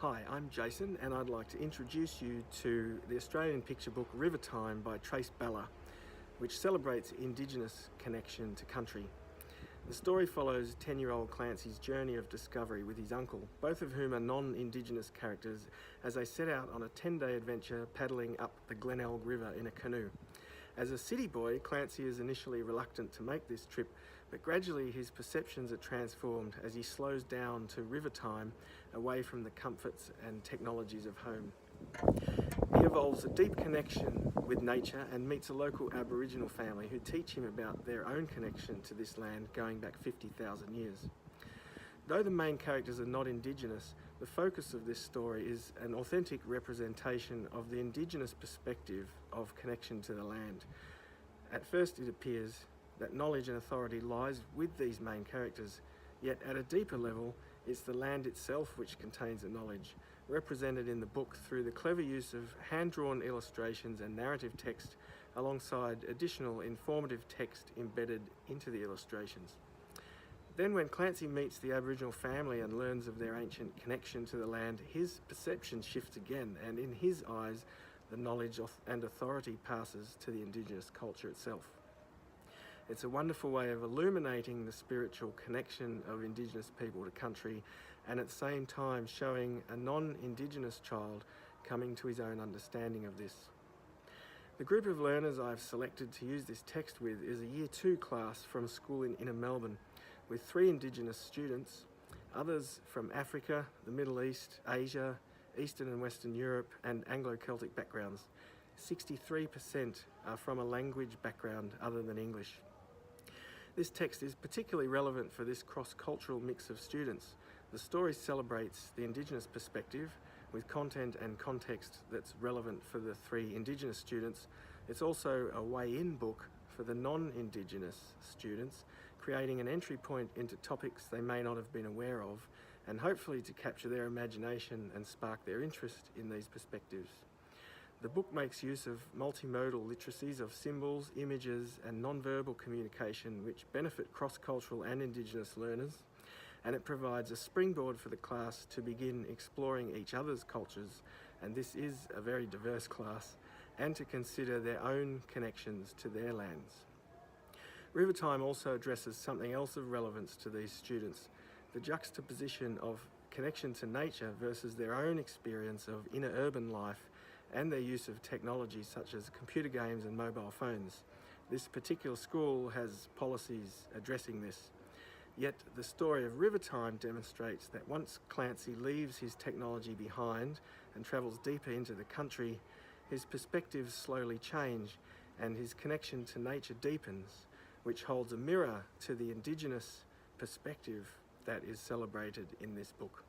Hi, I'm Jason and I'd like to introduce you to the Australian picture book Rivertime by Balla, which celebrates Indigenous connection to country. The story follows 10-year-old Clancy's journey of discovery with his uncle, both of whom are non-Indigenous characters, as they set out on a 10-day adventure paddling up the Glenelg River in a canoe. As a city boy, Clancy is initially reluctant to make this trip, but gradually his perceptions are transformed as he slows down to river time, away from the comforts and technologies of home. He evolves a deep connection with nature and meets a local Aboriginal family who teach him about their own connection to this land going back 50,000 years. Though the main characters are not Indigenous, the focus of this story is an authentic representation of the Indigenous perspective of connection to the land. At first it appears that knowledge and authority lies with these main characters, yet at a deeper level it's the land itself which contains the knowledge, represented in the book through the clever use of hand-drawn illustrations and narrative text alongside additional informative text embedded into the illustrations. Then when Clancy meets the Aboriginal family and learns of their ancient connection to the land, his perception shifts again, and in his eyes the knowledge and authority passes to the Indigenous culture itself. It's a wonderful way of illuminating the spiritual connection of Indigenous people to country, and at the same time showing a non-Indigenous child coming to his own understanding of this. The group of learners I've selected to use this text with is a Year 2 class from a school in Inner Melbourne, with 3 Indigenous students, others from Africa, the Middle East, Asia, Eastern and Western Europe and Anglo-Celtic backgrounds. 63% are from a language background other than English. This text is particularly relevant for this cross-cultural mix of students. The story celebrates the Indigenous perspective with content and context that's relevant for the 3 Indigenous students. It's also a way-in book for the non-Indigenous students, creating an entry point into topics they may not have been aware of, and hopefully to capture their imagination and spark their interest in these perspectives. The book makes use of multimodal literacies of symbols, images and non-verbal communication which benefit cross-cultural and Indigenous learners, and it provides a springboard for the class to begin exploring each other's cultures, and this is a very diverse class, and to consider their own connections to their lands. Rivertime also addresses something else of relevance to these students, the juxtaposition of connection to nature versus their own experience of inner urban life and their use of technology such as computer games and mobile phones. This particular school has policies addressing this. Yet the story of Rivertime demonstrates that once Clancy leaves his technology behind and travels deeper into the country, his perspectives slowly change and his connection to nature deepens, which holds a mirror to the Indigenous perspective that is celebrated in this book.